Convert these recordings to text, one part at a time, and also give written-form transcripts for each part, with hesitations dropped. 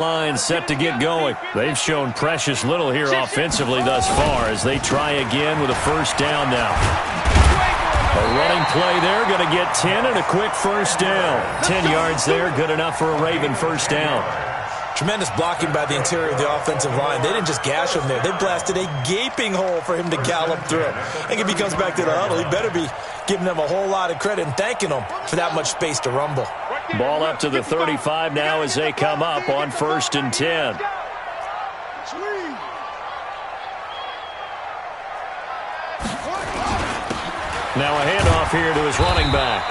Line set to get going. They've shown precious little here offensively thus far as they try again with a first down now. A running play there, going to get 10 and a quick first down. 10 yards there, good enough for a Raven first down. Tremendous blocking by the interior of the offensive line. They didn't just gash him there. They blasted a gaping hole for him to gallop through. I think if he comes back to the huddle, he better be giving them a whole lot of credit and thanking them for that much space to rumble. Ball up to the 35 now as they come up on 1st and 10. Now a handoff here to his running back.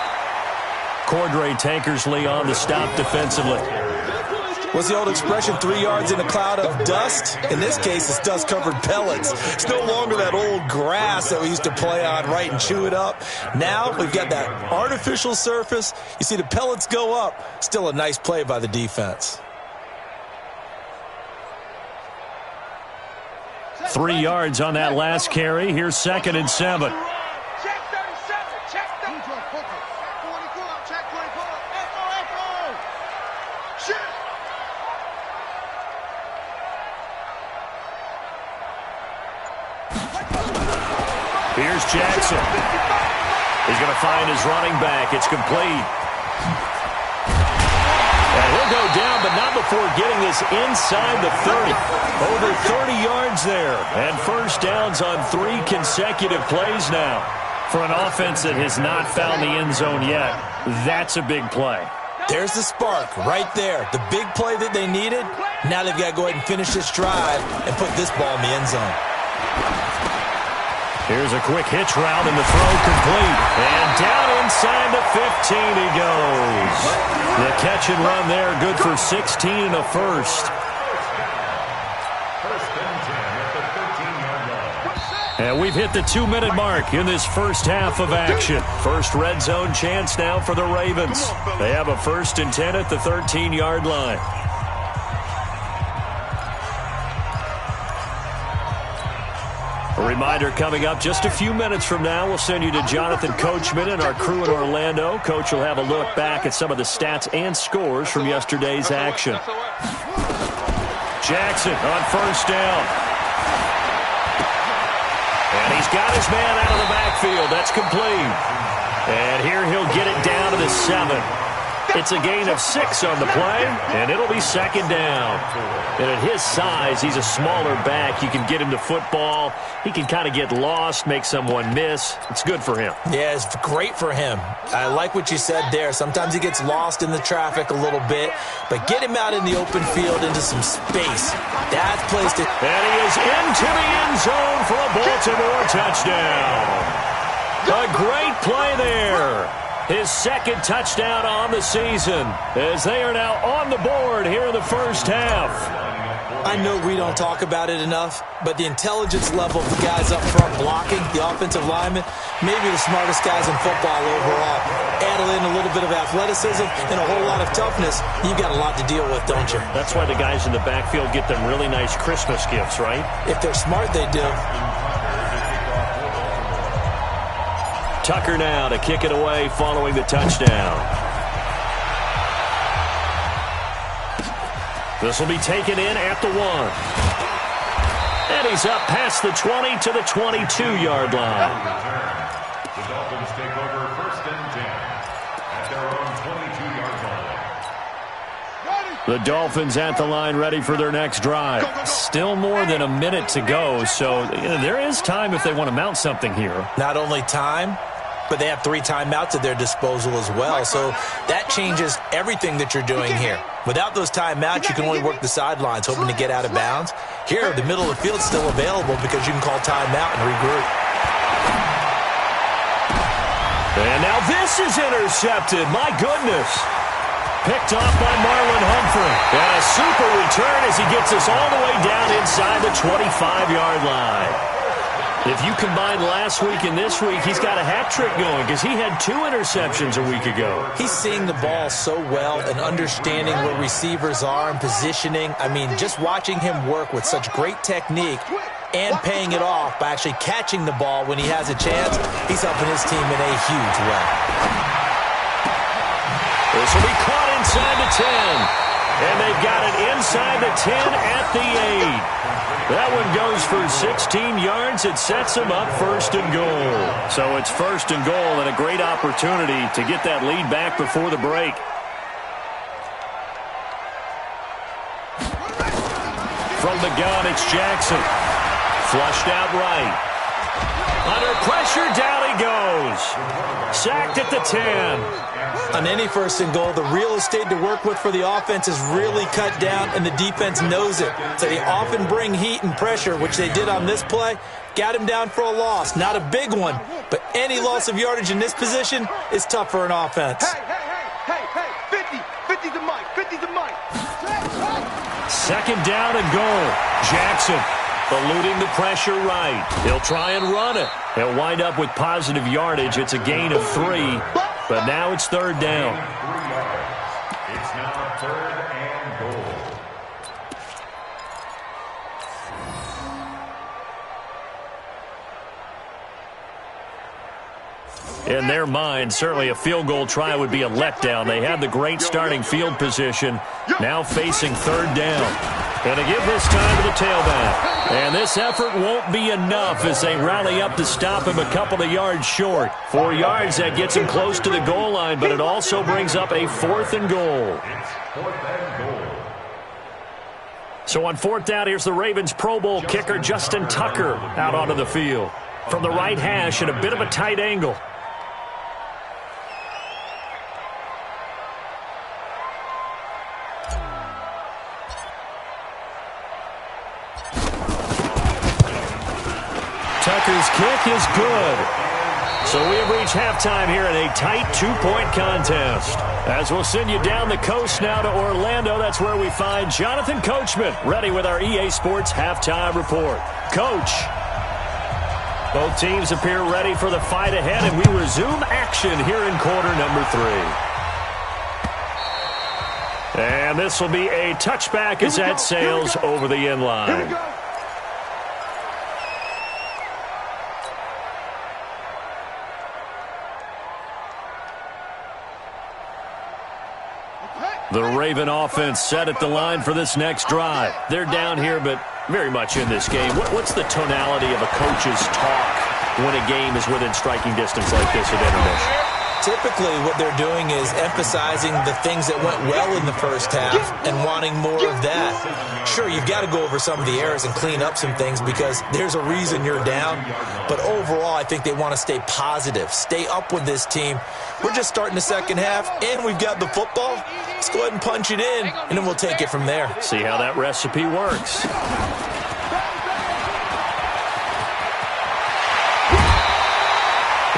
Cordray Tankersley on the stop defensively. What's the old expression, 3 yards in a cloud of dust? In this case, it's dust-covered pellets. It's no longer that old grass that we used to play on, right, and chew it up. Now we've got that artificial surface. You see the pellets go up. Still a nice play by the defense. 3 yards on that last carry. Here's 2nd and 7. Here's Jackson. He's going to find his running back. It's complete. And he'll go down, but not before getting this inside the 30. Over 30 yards there. And first downs on 3 consecutive plays now. For an offense that has not found the end zone yet, that's a big play. There's the spark right there. The big play that they needed. Now they've got to go ahead and finish this drive and put this ball in the end zone. Here's a quick hitch route and the throw complete. And down inside the 15 he goes. The catch and run there, good for 16 and a first. And we've hit the 2-minute mark in this first half of action. First red zone chance now for the Ravens. They have a 1st and 10 at the 13-yard line. A reminder coming up just a few minutes from now, we'll send you to Jonathan Coachman and our crew in Orlando. Coach will have a look back at some of the stats and scores from yesterday's action. Jackson on first down. And he's got his man out of the backfield. That's complete. And here he'll get it down to the 7. It's a gain of 6 on the play, and it'll be 2nd down. And at his size, he's a smaller back. You can get him to football. He can kind of get lost, make someone miss. It's good for him. Yeah, it's great for him. I like what you said there. Sometimes he gets lost in the traffic a little bit, but get him out in the open field into some space. That's placed it. And he is into the end zone for a Baltimore touchdown. A great play there. His 2nd touchdown on the season as they are now on the board here in the first half. I know we don't talk about it enough, but the intelligence level of the guys up front blocking, the offensive linemen, maybe the smartest guys in football overall. Add in a little bit of athleticism and a whole lot of toughness, you've got a lot to deal with, don't you? That's why the guys in the backfield get them really nice Christmas gifts, right? If they're smart, they do. Tucker now to kick it away following the touchdown. This will be taken in at the 1. And he's up past the 20 to the 22-yard line. The Dolphins take over 1st and 10 at their own 22-yard line. The Dolphins at the line ready for their next drive. Still more than a minute to go, so there is time if they want to mount something here. Not only time, but they have 3 timeouts at their disposal as well. So that changes everything that you're doing here. Without those timeouts, you can only work the sidelines, hoping to get out of bounds. Here, the middle of the field's still available because you can call timeout and regroup. And now this is intercepted. My goodness. Picked off by Marlon Humphrey. And a super return as he gets us all the way down inside the 25-yard line. If you combine last week and this week, he's got a hat trick going because he had 2 interceptions a week ago. He's seeing the ball so well and understanding where receivers are and positioning. I mean, just watching him work with such great technique and paying it off by actually catching the ball when he has a chance, he's helping his team in a huge way. This will be caught inside the 10. And they've got it inside the 10 at the 8. That one goes for 16 yards. It sets them up 1st and goal. So it's 1st and goal and a great opportunity to get that lead back before the break. From the gun, it's Jackson. Flushed out right. Under pressure, down he goes. Sacked at the 10. On any 1st and goal, the real estate to work with for the offense is really cut down, and the defense knows it. So they often bring heat and pressure, which they did on this play. Got him down for a loss. Not a big one, but any loss of yardage in this position is tough for an offense. Hey, 50 to Mike, 50 to Mike. 2nd down and goal. Jackson eluding the pressure right. He'll try and run it. He'll wind up with positive yardage. It's a gain of 3, but now it's 3rd down. It's now 3rd and goal. In their mind, certainly a field goal try would be a letdown. They had the great starting field position, now facing 3rd down. And to give this time to the tailback. And this effort won't be enough as they rally up to stop him a couple of yards short. 4 yards, that gets him close to the goal line, but it also brings up a 4th and goal. It's 4th and goal. So on 4th down, here's the Ravens Pro Bowl kicker Justin Tucker out onto the field. From the right hash at a bit of a tight angle. Tucker's kick is good. So we have reached halftime here in a tight 2-point contest. As we'll send you down the coast now to Orlando, that's where we find Jonathan Coachman, ready with our EA Sports halftime report. Coach. Both teams appear ready for the fight ahead, and we resume action here in quarter number 3. And this will be a touchback as that sails over the end line. The Raven offense set at the line for this next drive. They're down here, but very much in this game. What's the tonality of a coach's talk when a game is within striking distance like this at intermission? Typically, what they're doing is emphasizing the things that went well in the first half and wanting more of that. Sure, you've got to go over some of the errors and clean up some things because there's a reason you're down. But overall, I think they want to stay positive, stay up with this team. We're just starting the second half, and we've got the football. Let's go ahead and punch it in, and then we'll take it from there. See how that recipe works.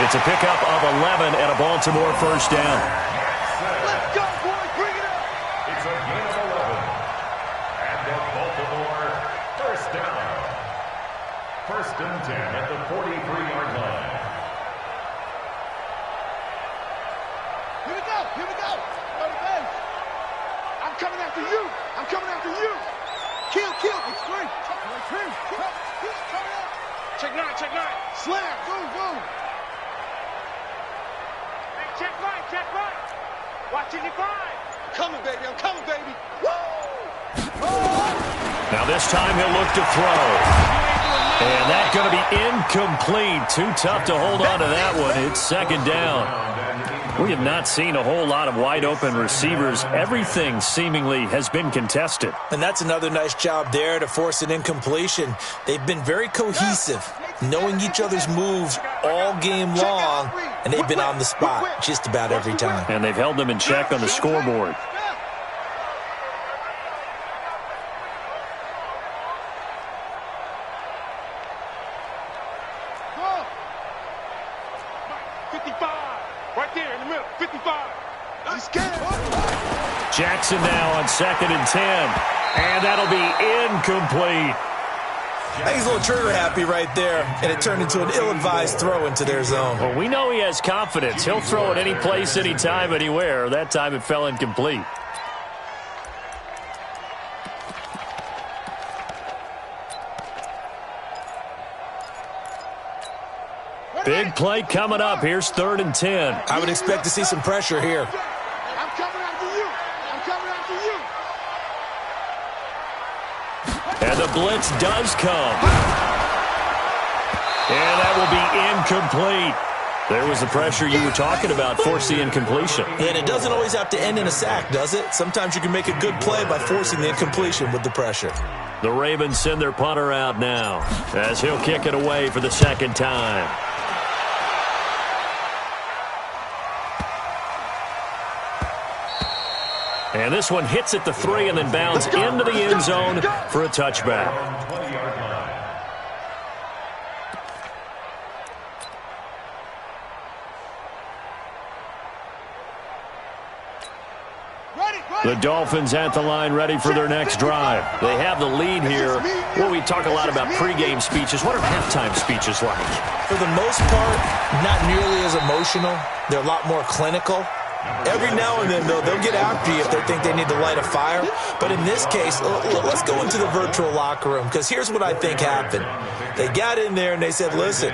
It's a pickup of 11 and a Baltimore 1st down. Let's go, boys. Bring it up. It's a gain of 11. And a Baltimore 1st down. 1st and 10 at the 43-yard line. Here we go. Go to base. I'm coming after you. Kill. It's 3. Check 9. Slam. Boom. Check right. Watching you find. I'm coming, baby. Woo! Now this time he'll look to throw. And that's going to be incomplete. Too tough to hold on to that one. It's 2nd down. We have not seen a whole lot of wide-open receivers. Everything seemingly has been contested. And that's another nice job there to force an incompletion. They've been very cohesive, knowing each other's moves all game long, and they've been on the spot just about every time. And they've held them in check on the scoreboard. Jackson now on 2nd and 10. And that'll be incomplete. I think he's a little trigger happy right there, and it turned into an ill-advised throw into their zone. Well, we know he has confidence. He'll throw it any place, anytime, anywhere. That time it fell incomplete. Big play coming up. Here's 3rd and 10. I would expect to see some pressure here. I'm coming after you. And the blitz does come. And that will be incomplete. There was the pressure you were talking about, force the incompletion. And it doesn't always have to end in a sack, does it? Sometimes you can make a good play by forcing the incompletion with the pressure. The Ravens send their punter out now as he'll kick it away for the second time. And this one hits at the 3 and then bounds into the end zone for a touchback. The Dolphins at the line ready for their next drive. They have the lead here. Well, we talk a lot about pregame speeches. What are halftime speeches like? For the most part, not nearly as emotional. They're a lot more clinical. Every now and then, though, they'll get after you if they think they need to light a fire. But in this case, let's go into the virtual locker room, because here's what I think happened. They got in there and they said, listen,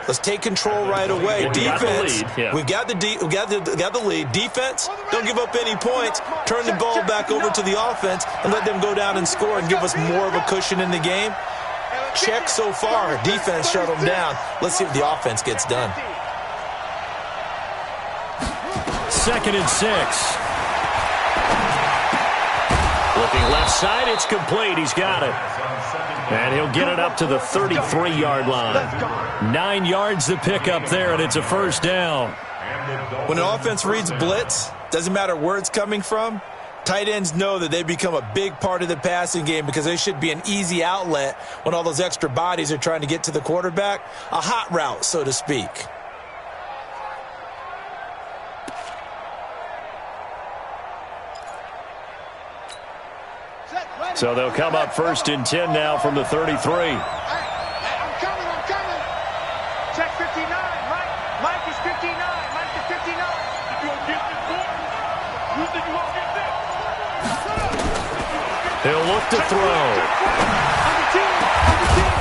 let's take control right away. Defense, we've got the lead. Defense, don't give up any points. Turn the ball back over to the offense and let them go down and score and give us more of a cushion in the game. Check so far. Defense shut them down. Let's see if the offense gets done. 2nd and 6. Looking left side, it's complete. He's got it. And he'll get it up to the 33-yard line. 9 yards to pick up there, and it's a first down. When an offense reads blitz, doesn't matter where it's coming from, tight ends know that they become a big part of the passing game because they should be an easy outlet when all those extra bodies are trying to get to the quarterback. A hot route, so to speak. So they'll come up 1st and 10 now from the 33. I'm coming. Check 59. Mike is 59. Mike is 59. You won't get this boy. You think you won't get this? He'll look to throw.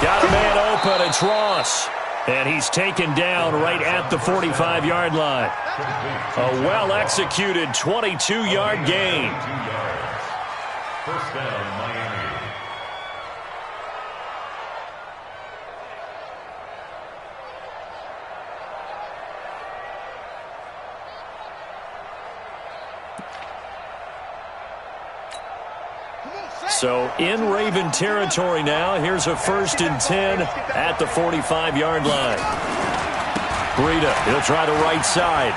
Got a man open. It's Ross. And he's taken down right at the 45-yard line. A well-executed 22-yard gain. First down, Miami. So in Raven territory now. Here's a 1st and 10 at the 45-yard line. Breida, he'll try the right side.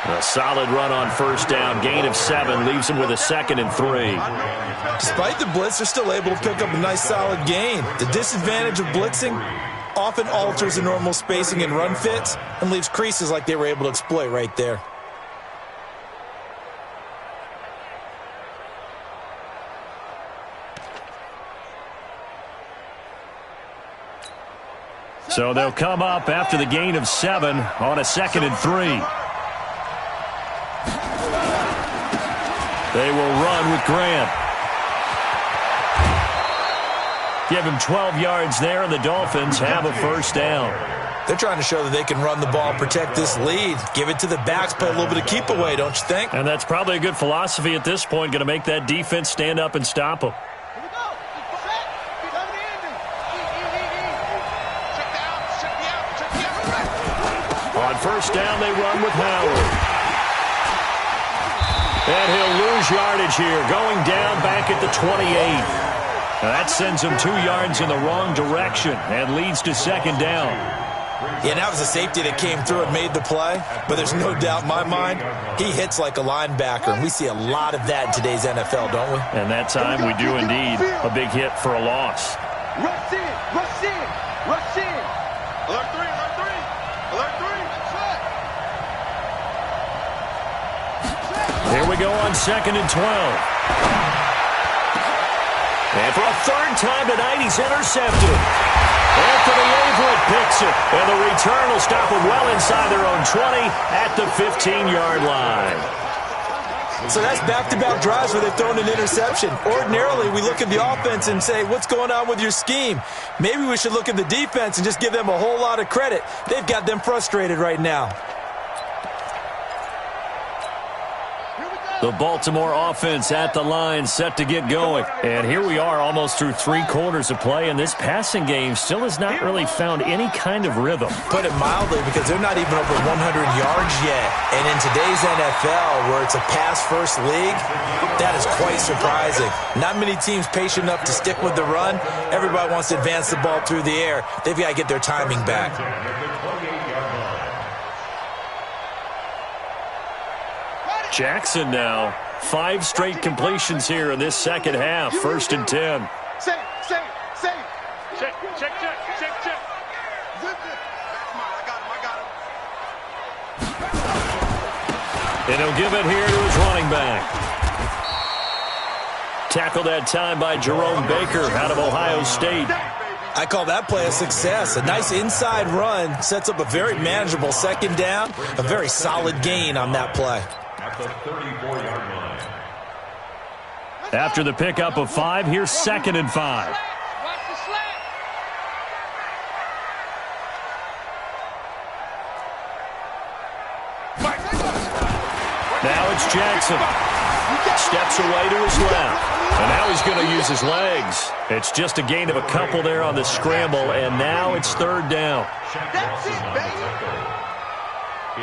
A solid run on 1st down. Gain of 7 leaves him with a 2nd and 3. Despite the blitz, they're still able to pick up a nice solid gain. The disadvantage of blitzing often alters the normal spacing and run fits and leaves creases like they were able to exploit right there. So they'll come up after the gain of 7 on a 2nd and 3. They will run with Grant. Give him 12 yards there, and the Dolphins have a 1st down. They're trying to show that they can run the ball, protect this lead. Give it to the backs, play a little bit of keep away, don't you think? And that's probably a good philosophy at this point, going to make that defense stand up and stop them. On 1st down, they run with Howard. And he'll lose yardage here, going down back at the 28. That sends him 2 yards in the wrong direction and leads to 2nd down. Yeah, that was a safety that came through and made the play, but there's no doubt in my mind, he hits like a linebacker, and we see a lot of that in today's NFL, don't we? And that time we do indeed. A big hit for a loss. Rush in, rush in, rush in. Alert 3, alert 3, alert 3. Here we go on 2nd and 12. And for a 3rd time tonight, he's intercepted. Anthony Averett picks it. And the return will stop him well inside their own 20 at the 15-yard line. So that's back-to-back drives where they've thrown an interception. Ordinarily, we look at the offense and say, what's going on with your scheme? Maybe we should look at the defense and just give them a whole lot of credit. They've got them frustrated right now. The Baltimore offense at the line, set to get going. And here we are almost through 3 quarters of play, and this passing game still has not really found any kind of rhythm. Put it mildly, because they're not even over 100 yards yet. And in today's NFL, where it's a pass-first league, that is quite surprising. Not many teams patient enough to stick with the run. Everybody wants to advance the ball through the air. They've got to get their timing back. Jackson now. 5 straight completions here in this second half. 1st and 10. Save. Check. And he'll give it here to his running back. Tackled that time by Jerome Baker out of Ohio State. I call that play a success. A nice inside run sets up a very manageable second down. A very solid gain on that play. At the 34-yard line. After the pickup of 5, here's 2nd and 5. Now it's Jackson. Steps away to his left. And now he's going to use his legs. It's just a gain of a couple there on the scramble, and now it's 3rd down. That's it, baby.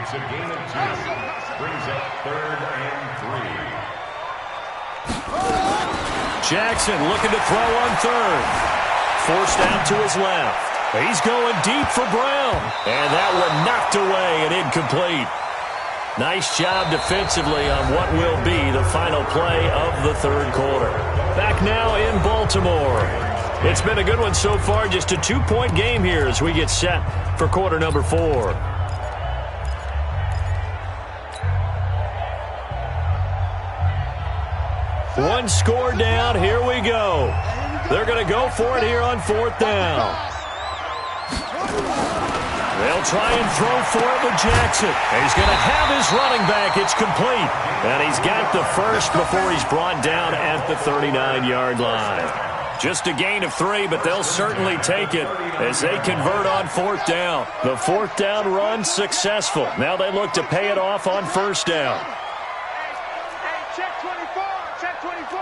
It's a gain of 2. Brings up 3rd and 3. Jackson looking to throw on 3rd. Forced out to his left. He's going deep for Brown. And that one knocked away and incomplete. Nice job defensively on what will be the final play of the 3rd quarter. Back now in Baltimore. It's been a good one so far. Just a 2-point game here as we get set for quarter number 4. One score down. Here we go. They're going to go for it here on 4th down. They'll try and throw for it with Jackson. He's going to have his running back. It's complete. And he's got the first before he's brought down at the 39-yard line. Just a gain of 3, but they'll certainly take it as they convert on 4th down. The 4th down run successful. Now they look to pay it off on 1st down. Hey, check 24. Check 24.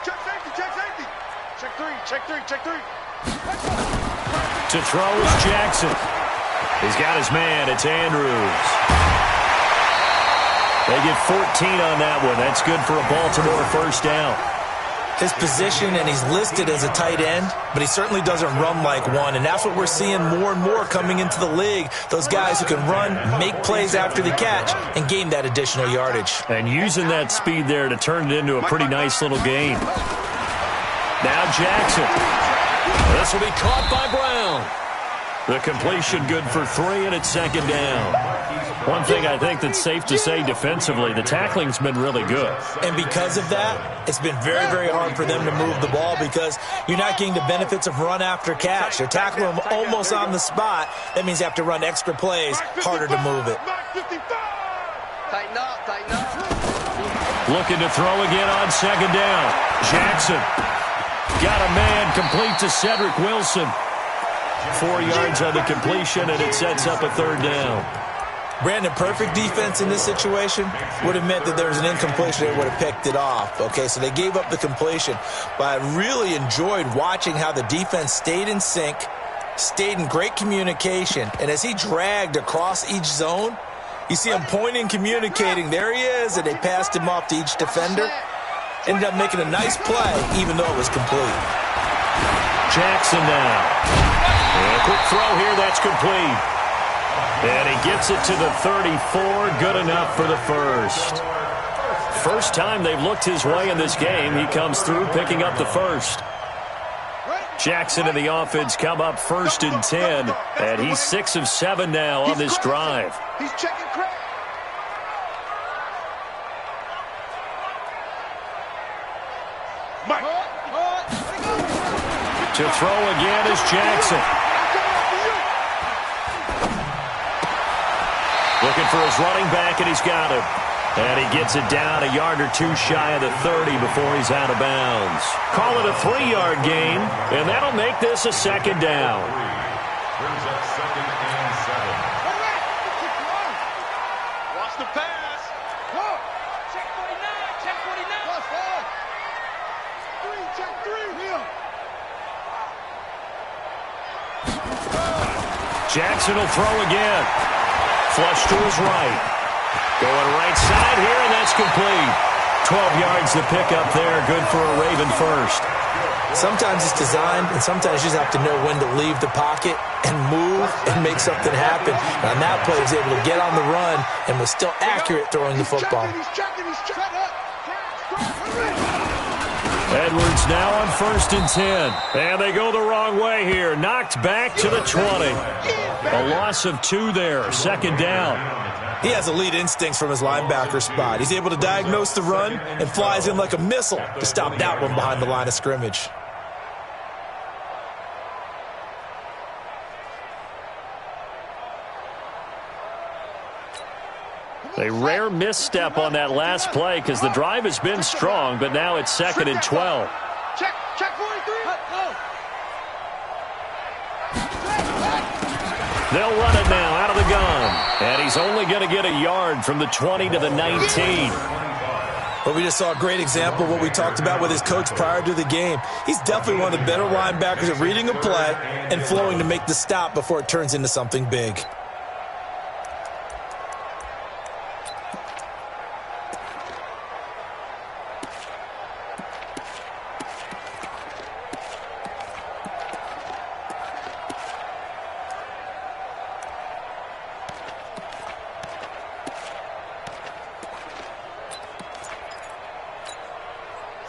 Check safety. Check 3. To throw is Jackson. He's got his man. It's Andrews. They get 14 on that one. That's good for a Baltimore 1st down. His position, and he's listed as a tight end, but he certainly doesn't run like one, and that's what we're seeing more and more coming into the league. Those guys who can run, make plays after the catch, and gain that additional yardage. And using that speed there to turn it into a pretty nice little gain. Now Jackson. This will be caught by Brown. The completion good for 3, and it's 2nd down. One thing I think that's safe to say defensively, the tackling's been really good. And because of that, it's been very, very hard for them to move the ball because you're not getting the benefits of run after catch. They're tackling them almost on the spot. That means you have to run extra plays, harder to move it. Tighten up. Looking to throw again on 2nd down. Jackson got a man complete to Cedric Wilson. 4 yards on the completion, and it sets up a 3rd down. Brandon, perfect defense in this situation would have meant that there was an incompletion. They would have picked it off. Okay, so they gave up the completion. But I really enjoyed watching how the defense stayed in sync, stayed in great communication. And as he dragged across each zone, you see him pointing, communicating. There he is, and they passed him off to each defender. Ended up making a nice play, even though it was complete. Jackson now. And a quick throw here, that's complete. And he gets it to the 34, good enough for the first. First time they've looked his way in this game. He comes through picking up the first. Jackson and the offense come up 1st and 10, and he's 6 of 7 now on this drive. He's checking crack. To throw again is Jackson. Looking for his running back, and he's got him. And he gets it down a yard or 2 shy of the 30 before he's out of bounds. Call it a 3-yard gain, and that'll make this a 2nd down. Brings up 2nd and 7. Watch the pass. Check 49. Jackson will throw again. Flush to his right. Going right side here, and that's complete. 12 yards to pick up there. Good for a Raven first. Sometimes it's designed, and sometimes you just have to know when to leave the pocket and move and make something happen. And on that play, he was able to get on the run and was still accurate throwing the football. Edwards now on 1st and 10. And they go the wrong way here. Knocked back to the 20. A loss of 2 there. 2nd down. He has elite instincts from his linebacker spot. He's able to diagnose the run and flies in like a missile to stop that one behind the line of scrimmage. A rare misstep on that last play because the drive has been strong, but now it's 2nd and 12. Check 43. They'll run it now out of the gun. And he's only going to get a yard from the 20 to the 19. But we just saw a great example of what we talked about with his coach prior to the game. He's definitely one of the better linebackers at reading a play and flowing to make the stop before it turns into something big.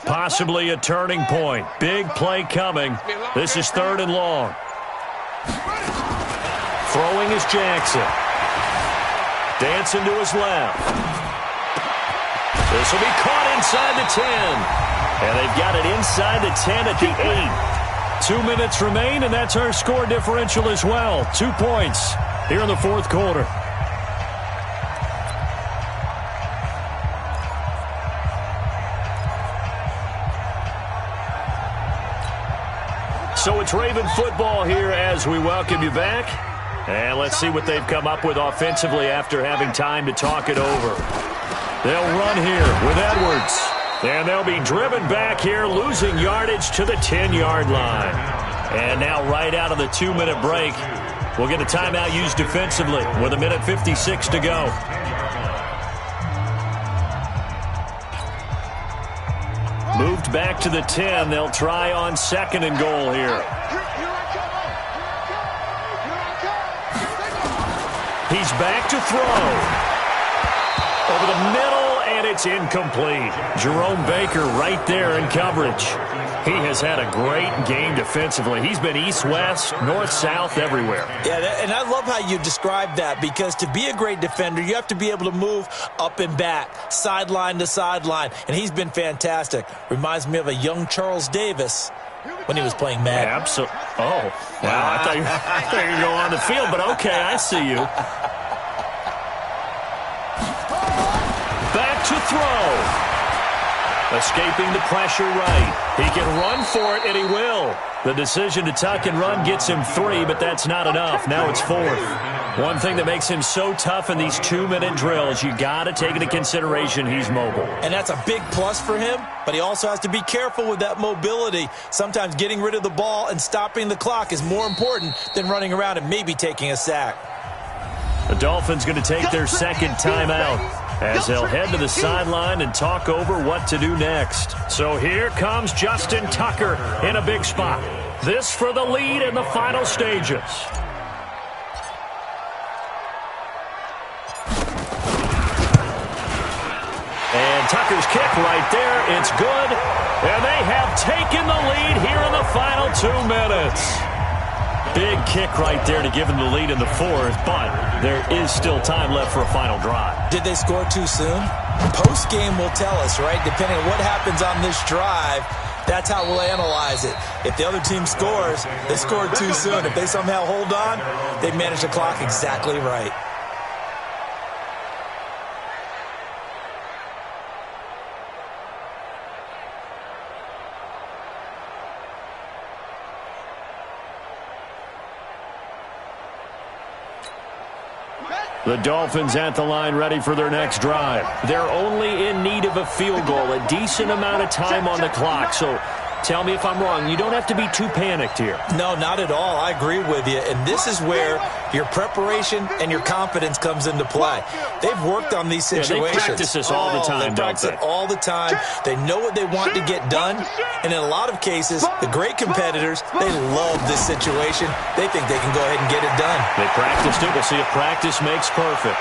Possibly a turning point. Big play coming. This is 3rd and long. Throwing is Jackson. Dancing to his left. This will be caught inside the 10. And they've got it inside the 10 at the 8. 2 minutes remain, and that's our score differential as well. 2 points here in the 4th quarter. So it's Raven football here as we welcome you back. And let's see what they've come up with offensively after having time to talk it over. They'll run here with Edwards. And they'll be driven back here, losing yardage to the 10-yard line. And now right out of the 2-minute break, we'll get a timeout used defensively with 1:56 to go. Moved back to the 10. They'll try on 2nd and goal here. He's back to throw. Over the middle, and it's incomplete. Jerome Baker right there in coverage. He has had a great game defensively. He's been east-west, north-south, everywhere. Yeah, and I love how you described that, because to be a great defender, you have to be able to move up and back, sideline to sideline, and he's been fantastic. Reminds me of a young Charles Davis when he was playing Madden. Yeah, absolutely. Oh, wow. I thought you were going to go on the field, but okay, I see you. Back to throw. Escaping the pressure right. He can run for it, and he will. The decision to tuck and run gets him 3, but that's not enough. Now it's 4th. One thing that makes him so tough in these 2-minute drills, you got to take into consideration he's mobile. And that's a big plus for him, but he also has to be careful with that mobility. Sometimes getting rid of the ball and stopping the clock is more important than running around and maybe taking a sack. The Dolphins going to take their 2nd timeout as they'll head to the sideline and talk over what to do next. So here comes Justin Tucker in a big spot. This for the lead in the final stages. And Tucker's kick right there. It's good. And they have taken the lead here in the final 2 minutes. Big kick right there to give them the lead in the 4th, but there is still time left for a final drive. Did they score too soon? Post-game will tell us, right? Depending on what happens on this drive, that's how we'll analyze it. If the other team scores, they scored too soon. If they somehow hold on, they manage the clock exactly right. The Dolphins at the line ready for their next drive. They're only in need of a field goal, a decent amount of time on the clock. So Tell me if I'm wrong. You don't have to be too panicked here. No, not at all. I agree with you. And this is where your preparation and your confidence comes into play. They've worked on these situations. They practice this all the time, They practice it all the time. They know what they want to get done. And in a lot of cases, the great competitors, they love this situation. They think they can go ahead and get it done. They practiced it. We'll see if practice makes perfect.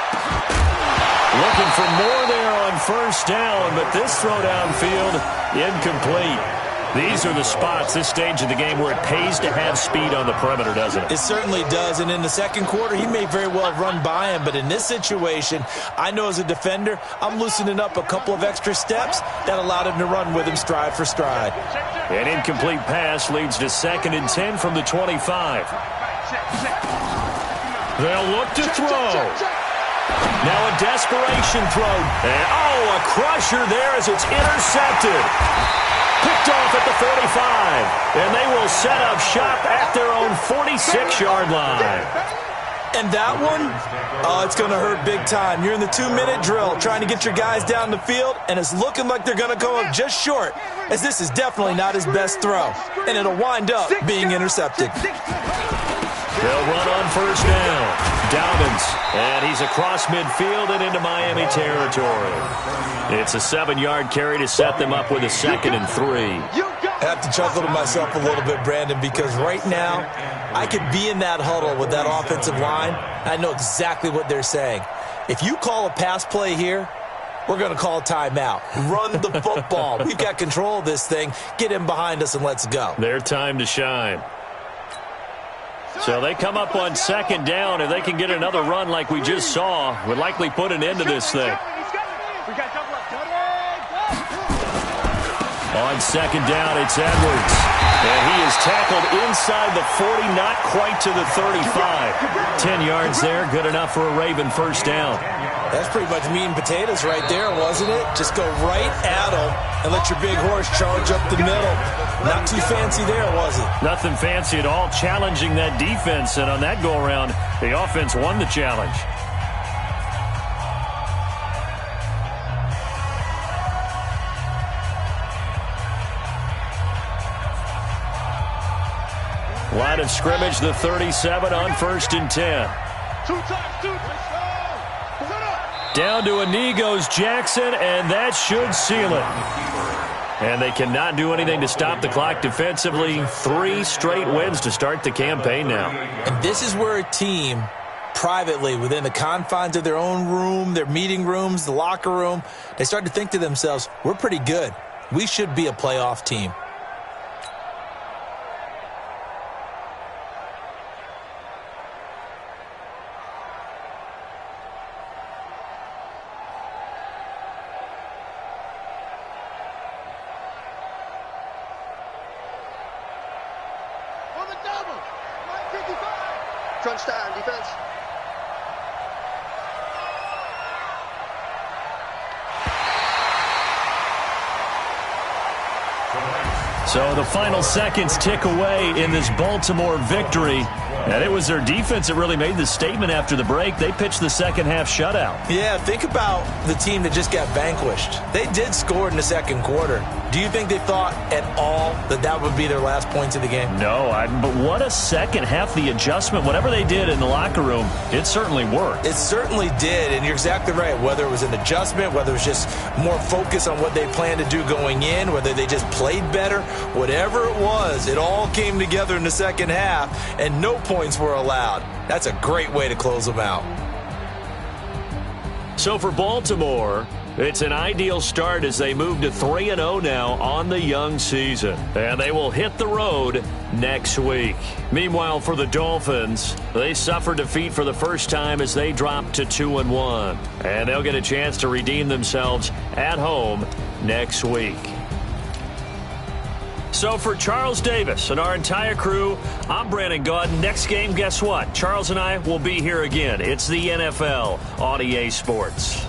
Looking for more there on first down, but this throw downfield, incomplete. These are the spots, this stage of the game, where it pays to have speed on the perimeter, doesn't it? It certainly does, and in the second quarter, he may very well run by him, but in this situation, I know as a defender, I'm loosening up a couple of extra steps that allowed him to run with him stride for stride. An incomplete pass leads to 2nd and 10 from the 25. They'll look to throw. Now a desperation throw. And, a crusher there as it's intercepted. Picked off at the 45. And they will set up shop at their own 46-yard line. And that one, it's going to hurt big time. You're in the 2-minute drill trying to get your guys down the field, and it's looking like they're going to come up just short, as this is definitely not his best throw. And it'll wind up being intercepted. They'll run on first down. Dobbins, and he's across midfield and into Miami territory. It's a 7-yard carry to set them up with a 2nd and 3. I have to chuckle to myself a little bit, Brandon, because right now I could be in that huddle with that offensive line. I know exactly what they're saying. If you call a pass play here, we're going to call a timeout. Run the football. We've got control of this thing. Get him behind us and let's go. Their time to shine. So they come up on 2nd down. If they can get another run like we just saw, would likely put an end to this thing. On 2nd down, it's Edwards. And he is tackled inside the 40, not quite to the 35. 10 yards there, good enough for a Raven first down. That's pretty much meat and potatoes right there, wasn't it? Just go right at him and let your big horse charge up the middle. Not too fancy there, was it? Nothing fancy at all, challenging that defense. And on that go-around, the offense won the challenge. Line of scrimmage, the 37 on 1st and 10. Down to Inigos Jackson, and that should seal it. And they cannot do anything to stop the clock defensively. 3 straight wins to start the campaign now. And this is where a team, privately, within the confines of their own room, their meeting rooms, the locker room, they start to think to themselves, we're pretty good. We should be a playoff team. Crunch down, defense. So the final seconds tick away in this Baltimore victory. And it was their defense that really made the statement after the break. They pitched the second half shutout. Yeah, think about the team that just got vanquished. They did score in the second quarter. Do you think they thought at all that that would be their last points of the game? No, but what a second half. The adjustment, whatever they did in the locker room, it certainly worked. It certainly did, and you're exactly right. Whether it was an adjustment, whether it was just more focus on what they planned to do going in, whether they just played better, whatever it was, it all came together in the second half, and no points were allowed. That's a great way to close them out. So for Baltimore, it's an ideal start as they move to 3-0 now on the young season. And they will hit the road next week. Meanwhile, for the Dolphins, they suffered defeat for the first time as they dropped to 2-1. And they'll get a chance to redeem themselves at home next week. So for Charles Davis and our entire crew, I'm Brandon Gaudin. Next game, guess what? Charles and I will be here again. It's the NFL on EA Sports.